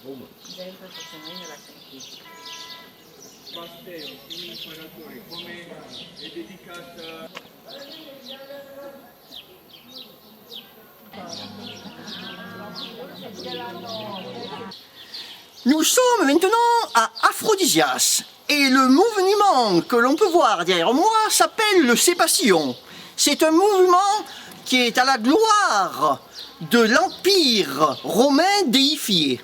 dentro il sostenere la conquista. Matteo, l'imperatore, come è dedicata? Nous sommes maintenant à Aphrodisias et le mouvement que l'on peut voir derrière moi s'appelle le Sébastillon. C'est un mouvement qui est à la gloire de l'Empire romain déifié.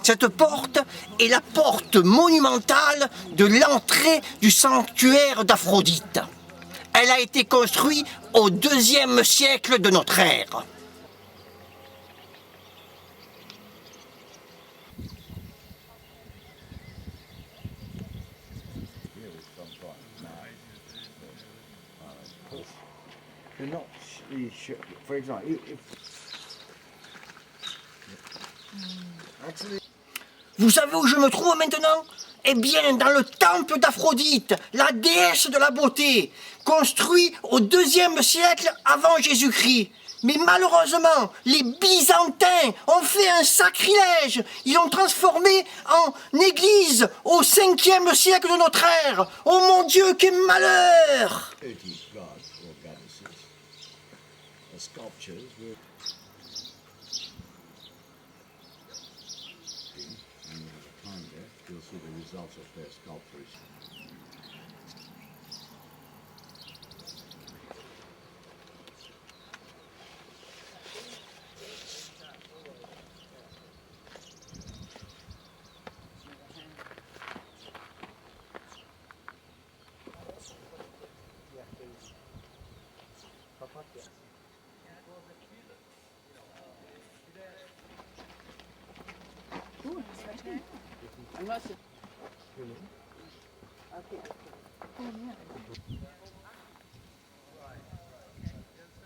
Cette porte est la porte monumentale de l'entrée du sanctuaire d'Aphrodite. Elle a été construite au IIe siècle de notre ère. For example, Vous savez où je me trouve maintenant? Eh bien, dans le temple d'Aphrodite, la déesse de la beauté, construit au IIe siècle avant Jésus-Christ. Mais malheureusement, les Byzantins ont fait un sacrilège. Ils l'ont transformé en église au 5e siècle de notre ère. Oh mon Dieu, quel malheur!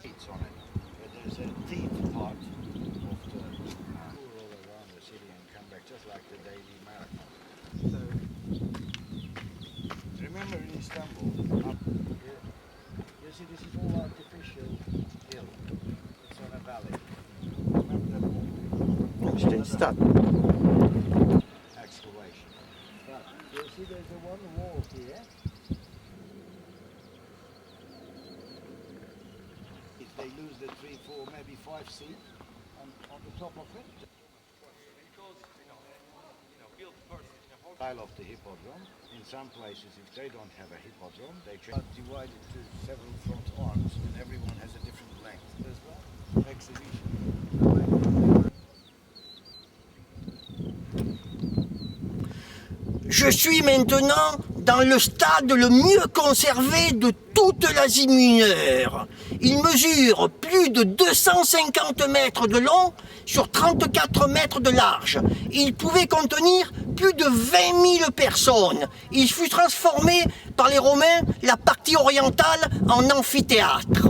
It's on it. But there's a deep part of the tour all around the city and come back, just like the daily marathon. So remember in Istanbul, up here, you see this is all artificial hill. It's on a valley. Remember that C'était une stade. excavation. But you see there's a one wall here. If they lose the 3, 4, maybe 5 seat on the top of it. Style of the hippodrome. In some places, if they don't have a hippodrome, they can divide it to several front arms, and everyone has a different length as well. Exhibition. Je suis maintenant dans le stade le mieux conservé de toute l'Asie mineure. Il mesure plus de 250 mètres de long sur 34 mètres de large. Il pouvait contenir plus de 20 000 personnes. Il fut transformé par les Romains, la partie orientale, en amphithéâtre.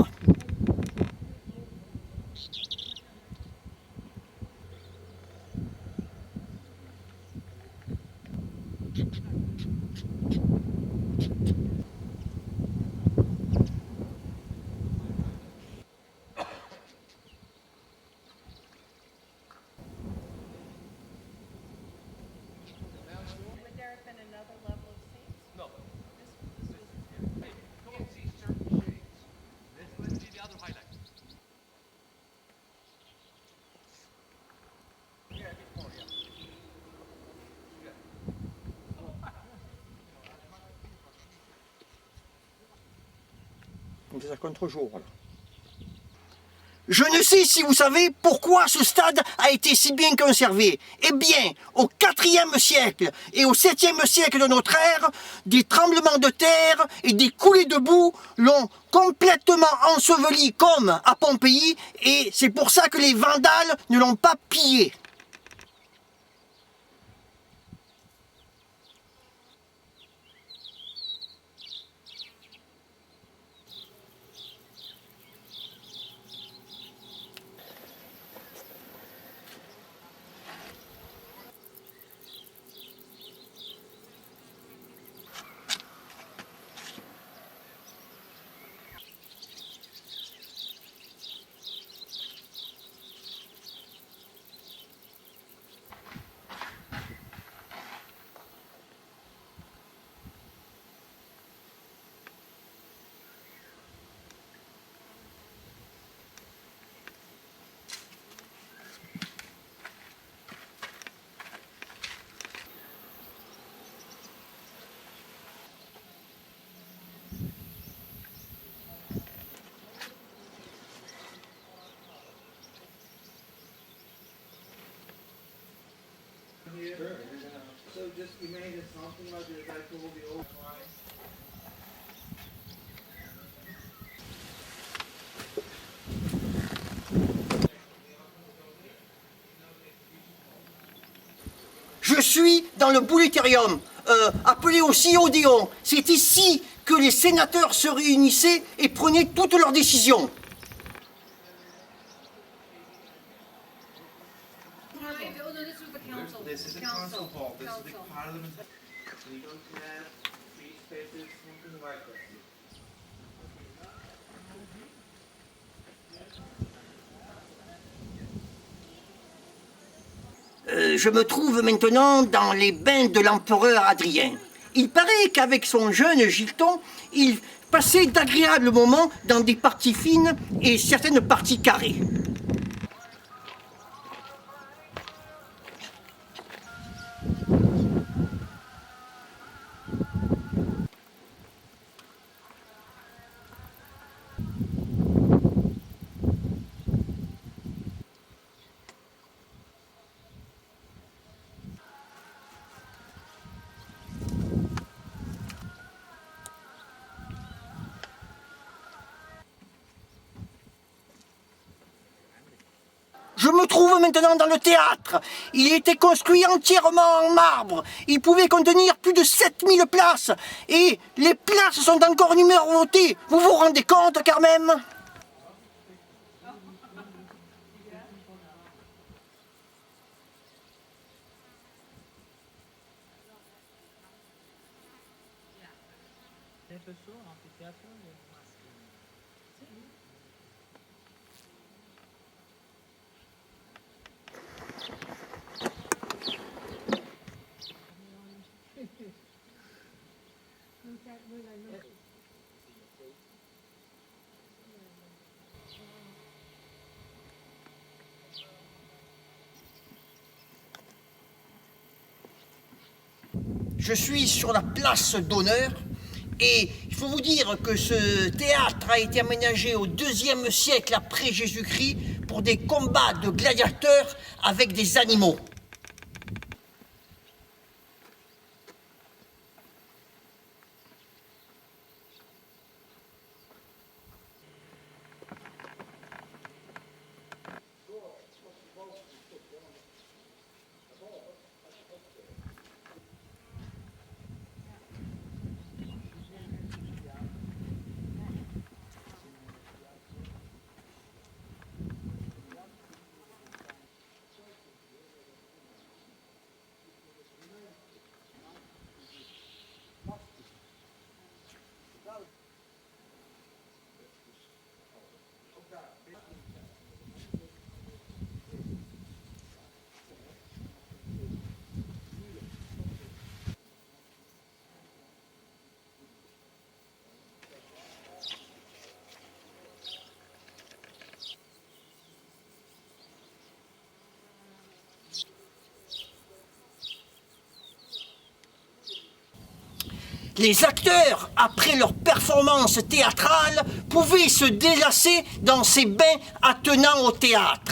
On fait ça contre jour. Là. Je ne sais si vous savez pourquoi ce stade a été si bien conservé. Eh bien, au IVe siècle et au 7e siècle de notre ère, des tremblements de terre et des coulées de boue l'ont complètement enseveli comme à Pompéi, et c'est pour ça que les Vandales ne l'ont pas pillé. So just imagine something like this. I told the old line. Je suis dans le Bouleuterium, appelé aussi Odéon. C'est ici que les sénateurs se réunissaient et prenaient toutes leurs décisions. This is the council hall. This is the Parliament. So you don't have free spaces, something like that. Je me trouve maintenant dans les bains de l'empereur Adrien. Il paraît qu'avec son jeune Giton, il passait d'agréables moments dans des parties fines et certaines parties carrées. Je me trouve maintenant dans le théâtre. Il était construit entièrement en marbre. Il pouvait contenir plus de 7000 places. Et les places sont encore numérotées. Vous vous rendez compte quand même ? Je suis sur la place d'honneur et il faut vous dire que ce théâtre a été aménagé au IIe siècle après Jésus-Christ pour des combats de gladiateurs avec des animaux. Les acteurs, après leur performance théâtrale, pouvaient se délasser dans ces bains attenants au théâtre.